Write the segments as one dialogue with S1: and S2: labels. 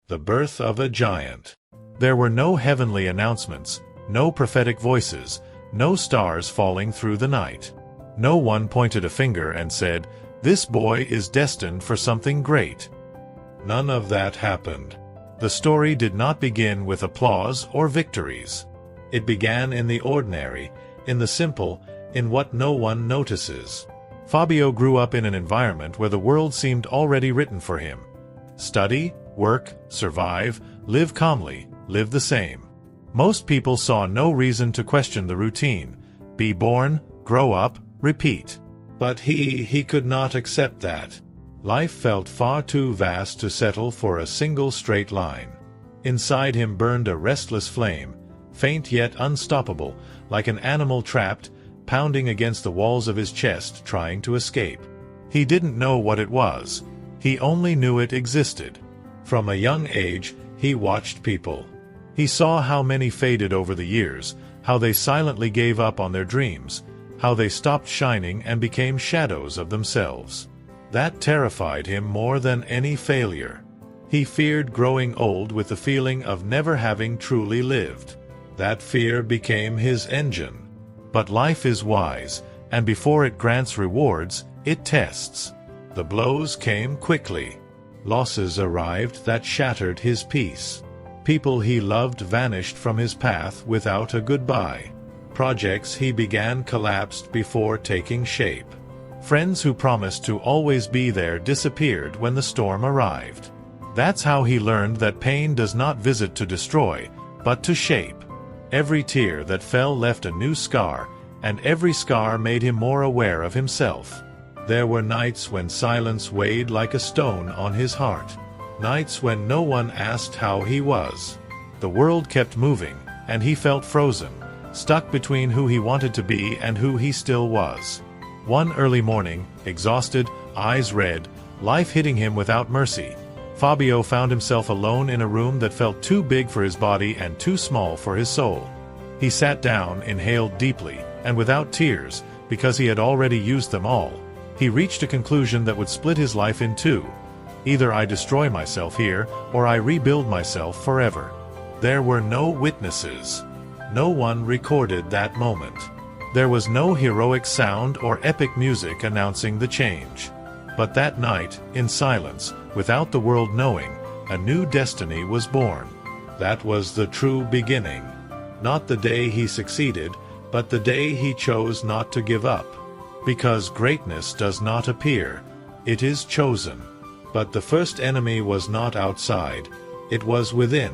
S1: The birth of a giant. There were no heavenly announcements, no prophetic voices, no stars falling through the night. No one pointed a finger and said, "This boy is destined for something great." None of that happened. The story did not begin with applause or victories. It began in the ordinary, in the simple, in what no one notices. Fabio grew up in an environment where the world seemed already written for him. Study, work, survive, live calmly, live the same. Most people saw no reason to question the routine. Be born, grow up, repeat. But he could not accept that. Life felt far too vast to settle for a single straight line. Inside him burned a restless flame, faint yet unstoppable, like an animal trapped, pounding against the walls of his chest trying to escape. He didn't know what it was. He only knew it existed. From a young age, he watched people. He saw how many faded over the years, how they silently gave up on their dreams, how they stopped shining and became shadows of themselves. That terrified him more than any failure. He feared growing old with the feeling of never having truly lived. That fear became his engine. But life is wise, and before it grants rewards, it tests. The blows came quickly. Losses arrived that shattered his peace. People he loved vanished from his path without a goodbye. Projects he began collapsed before taking shape. Friends who promised to always be there disappeared when the storm arrived. That's how he learned that pain does not visit to destroy, but to shape. Every tear that fell left a new scar, and every scar made him more aware of himself. There were nights when silence weighed like a stone on his heart. Nights when no one asked how he was. The world kept moving, and he felt frozen, stuck between who he wanted to be and who he still was. One early morning, exhausted, eyes red, life hitting him without mercy, Fabio found himself alone in a room that felt too big for his body and too small for his soul. He sat down, inhaled deeply, and without tears, because he had already used them all, he reached a conclusion that would split his life in two. Either I destroy myself here, or I rebuild myself forever. There were no witnesses. No one recorded that moment. There was no heroic sound or epic music announcing the change. But that night, in silence, without the world knowing, a new destiny was born. That was the true beginning. Not the day he succeeded, but the day he chose not to give up. Because greatness does not appear, it is chosen. But the first enemy was not outside, it was within.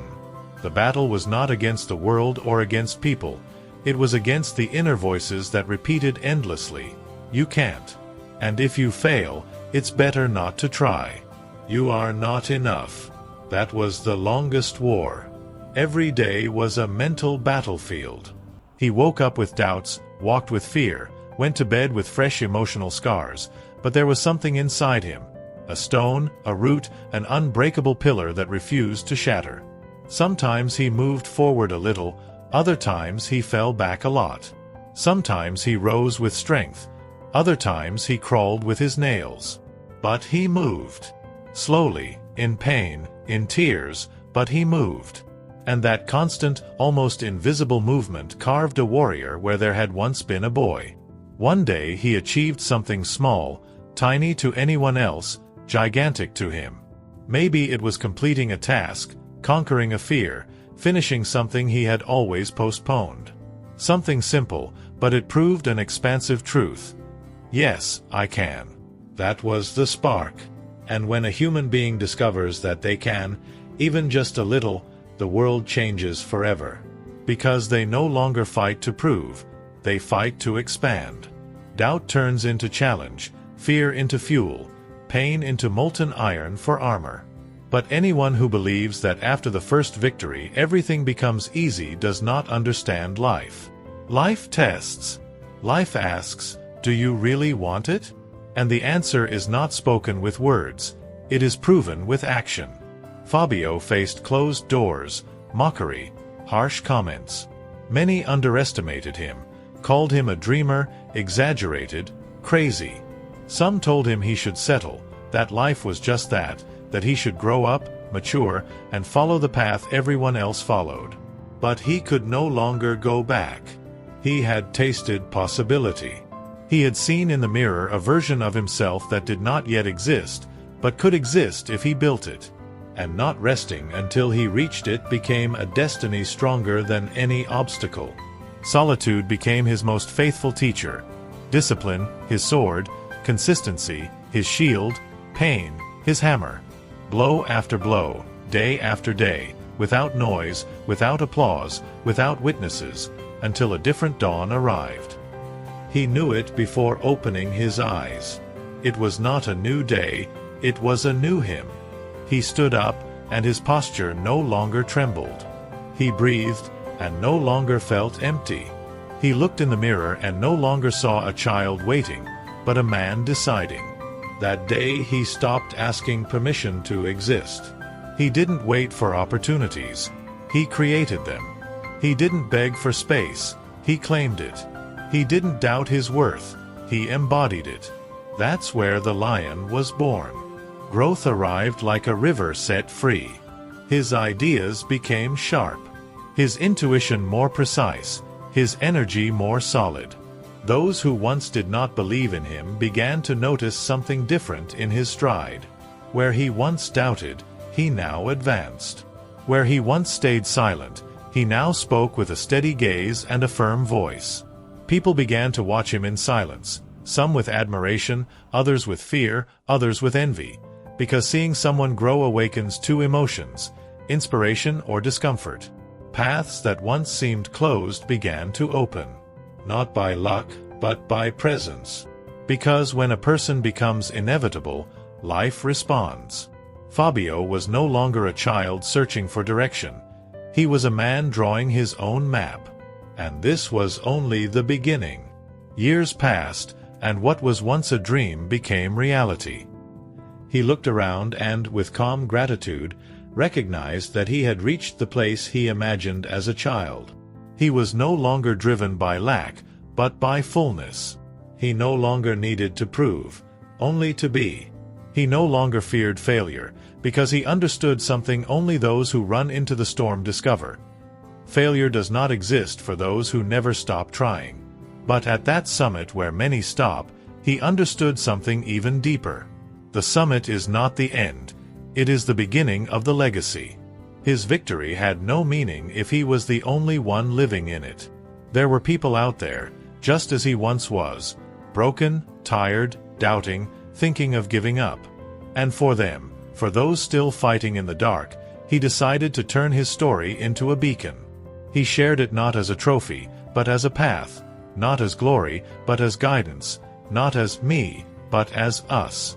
S1: The battle was not against the world or against people, it was against the inner voices that repeated endlessly, "You can't. And if you fail, it's better not to try. You are not enough." That was the longest war. Every day was a mental battlefield. He woke up with doubts, walked with fear, went to bed with fresh emotional scars, but there was something inside him. A stone, a root, an unbreakable pillar that refused to shatter. Sometimes he moved forward a little, other times he fell back a lot. Sometimes he rose with strength, other times he crawled with his nails. But he moved. Slowly, in pain, in tears, but he moved. And that constant, almost invisible movement carved a warrior where there had once been a boy. One day he achieved something small, tiny to anyone else, gigantic to him. Maybe it was completing a task, conquering a fear, finishing something he had always postponed. Something simple, but it proved an expansive truth. Yes, I can. That was the spark. And when a human being discovers that they can, even just a little, the world changes forever. Because they no longer fight to prove, they fight to expand. Doubt turns into challenge, fear into fuel, pain into molten iron for armor. But anyone who believes that after the first victory everything becomes easy does not understand life. Life tests. Life asks, do you really want it? And the answer is not spoken with words, it is proven with action. Fabio faced closed doors, mockery, harsh comments. Many underestimated him, called him a dreamer, exaggerated, crazy. Some told him he should settle, that life was just that he should grow up, mature, and follow the path everyone else followed. But he could no longer go back. He had tasted possibility. He had seen in the mirror a version of himself that did not yet exist, but could exist if he built it. And not resting until he reached it became a destiny stronger than any obstacle. Solitude became his most faithful teacher. Discipline, his sword; consistency, his shield; pain, his hammer. Blow after blow, day after day, without noise, without applause, without witnesses, until a different dawn arrived. He knew it before opening his eyes. It was not a new day, it was a new him. He stood up, and his posture no longer trembled. He breathed, and no longer felt empty. He looked in the mirror and no longer saw a child waiting, but a man deciding. That day he stopped asking permission to exist. He didn't wait for opportunities. He created them. He didn't beg for space. He claimed it. He didn't doubt his worth. He embodied it. That's where the lion was born. Growth arrived like a river set free. His ideas became sharp. His intuition more precise. His energy more solid. Those who once did not believe in him began to notice something different in his stride. Where he once doubted, he now advanced. Where he once stayed silent, he now spoke with a steady gaze and a firm voice. People began to watch him in silence, some with admiration, others with fear, others with envy, because seeing someone grow awakens two emotions: inspiration or discomfort. Paths that once seemed closed began to open. Not by luck, but by presence. Because when a person becomes inevitable, life responds. Fabio was no longer a child searching for direction. He was a man drawing his own map. And this was only the beginning. Years passed, and what was once a dream became reality. He looked around and, with calm gratitude, recognized that he had reached the place he imagined as a child. He was no longer driven by lack, but by fullness. He no longer needed to prove, only to be. He no longer feared failure, because he understood something only those who run into the storm discover. Failure does not exist for those who never stop trying. But at that summit where many stop, he understood something even deeper. The summit is not the end. It is the beginning of the legacy. His victory had no meaning if he was the only one living in it. There were people out there, just as he once was, broken, tired, doubting, thinking of giving up. And for them, for those still fighting in the dark, he decided to turn his story into a beacon. He shared it not as a trophy, but as a path, not as glory, but as guidance, not as me, but as us.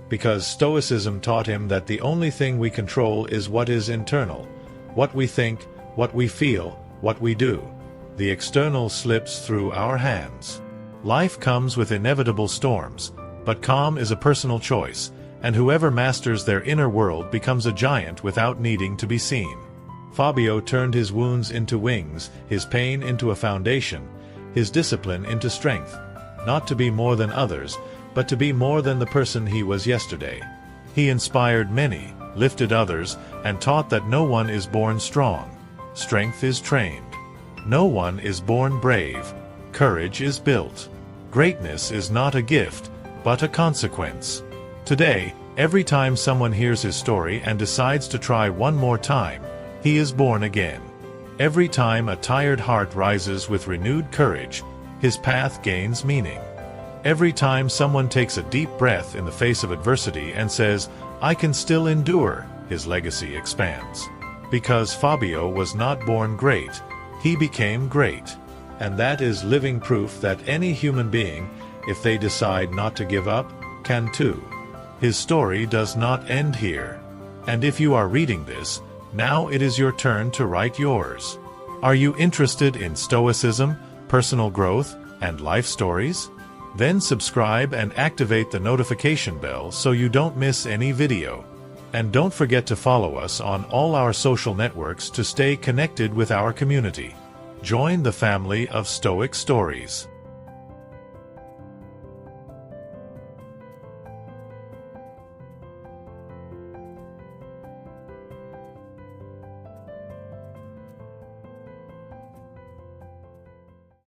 S1: Because Stoicism taught him that the only thing we control is what is internal, what we think, what we feel, what we do. The external slips through our hands. Life comes with inevitable storms, but calm is a personal choice, and whoever masters their inner world becomes a giant without needing to be seen. Fabio turned his wounds into wings, his pain into a foundation, his discipline into strength, not to be more than others, but to be more than the person he was yesterday. He inspired many, lifted others, and taught that no one is born strong. Strength is trained. No one is born brave. Courage is built. Greatness is not a gift, but a consequence. Today, every time someone hears his story and decides to try one more time, he is born again. Every time a tired heart rises with renewed courage, his path gains meaning. Every time someone takes a deep breath in the face of adversity and says, "I can still endure," his legacy expands. Because Fabio was not born great, he became great. And that is living proof that any human being, if they decide not to give up, can too. His story does not end here. And if you are reading this, now it is your turn to write yours. Are you interested in Stoicism, personal growth, and life stories? Then subscribe and activate the notification bell so you don't miss any video. And don't forget to follow us on all our social networks to stay connected with our community. Join the family of Stoic Stories.